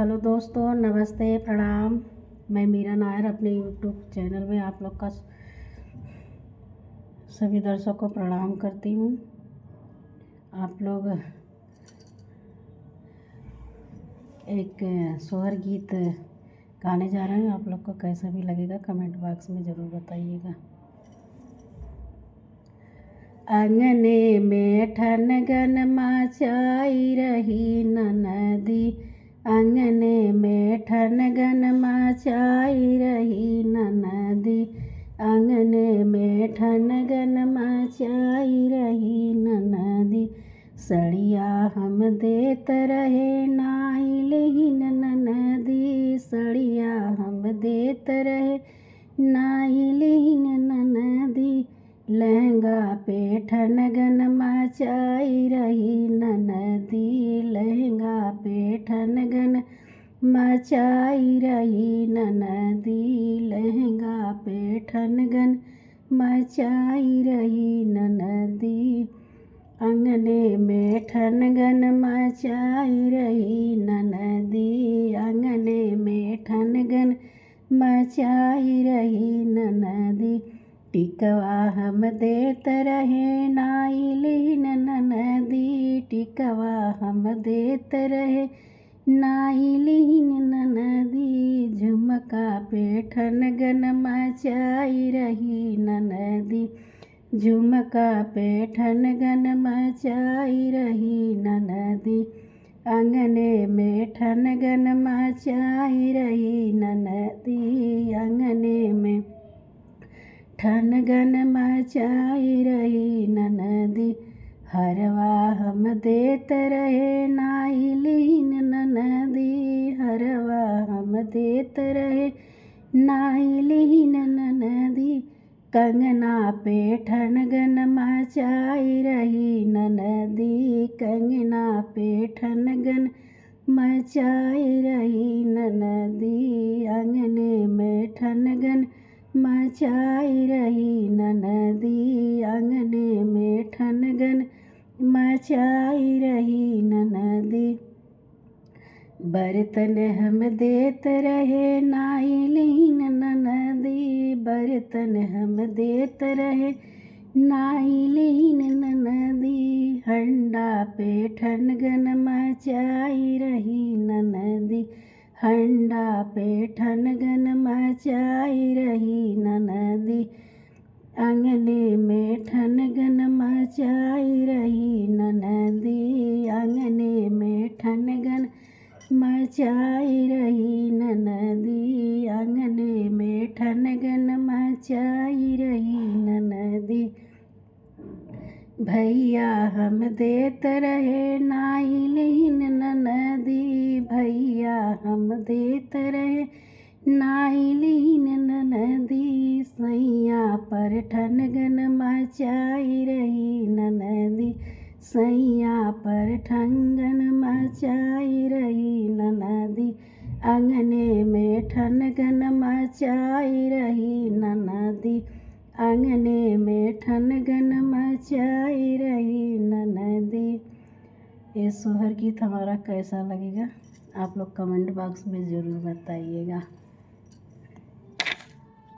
Hello दोस्तों, नमस्ते, प्रणाम। मैं मीरा नायर अपने यूट्यूब चैनल में आप लोग का सभी दर्शकों को प्रणाम करती हूँ। आप लोग एक सोहर गीत गाने जा रहे हैं। आप लोग को कैसा भी लगेगा कमेंट बॉक्स में ज़रूर बताइएगा। अंगने में ठनगन मचाई रही ननदी, अंगने में ठनगन मचाई रही ननदी, अंगने में ठनगन मचाई रही ननदी। सड़िया हम देत रहे नाई लेहिन ननदी, सड़िया हम देत रहे नाई लेहिन ननदी। लहंगा पे ठनगन मचाई रही ननदी, लहंगा पे ठनगन मचाई रही ननदी, लहंगा पे ठनगन मचाई रही ननदी। अंगने में ठनगन मचाई रही ननदी, अंगने में ठनगन मचाई रही ननदी। टिकवा हम देत रहे नाई लेहिन ननदी, टिकवा हम देत रहे नाई लेहिन ननदी। झुमका पे ठनगन मचाई रही ननदी, झुमका पे ठनगन मचाई रही ननदी। अंगने में ठनगन मचाई रही ननदी, अंगने में ठनगन मचाई रही ननदी। हरवा हम देत रहे नाई लेहिन ननदी, हरवा हम देत रहे नाई लेहिन ननदी। कंगना पे ठनगन मचाई रही ननदी, कंगना पे ठनगन मचाई रही ननदी। अंगने में ठनगन मचाई रही ननदी, अंगने में ठनगन मचाई रही ननदी। बर्तन हम देत रहे नाई लेहिन ननदी, बर्तन हम देत रहे नाई लेहिन ननदी। हंडा पे ठनगन मचाई रही ननदी, हंडा पे ठनगन मचाई रही ननदी। अंगने में ठनगन मचाई रही ननदी, अंगने में ठनगन मचाई रही ननदी, अंगने में ठनगन मचाई रही ननदी। भैया हम देत रहे नाई लेहिन ननदी, भैया हम देत रहे नाई लेहिन ननदी। सैया पर ठनगन मचाई रही ननदी, सैया पर ठनगन मचाई रही ननदी। अंगने में ठनगन मचाई रही ननदी, अंगने में ठनगन मचाई रही ननदी। ये सोहर गीत हमारा कैसा लगेगा आप लोग कमेंट बॉक्स में ज़रूर बताइएगा।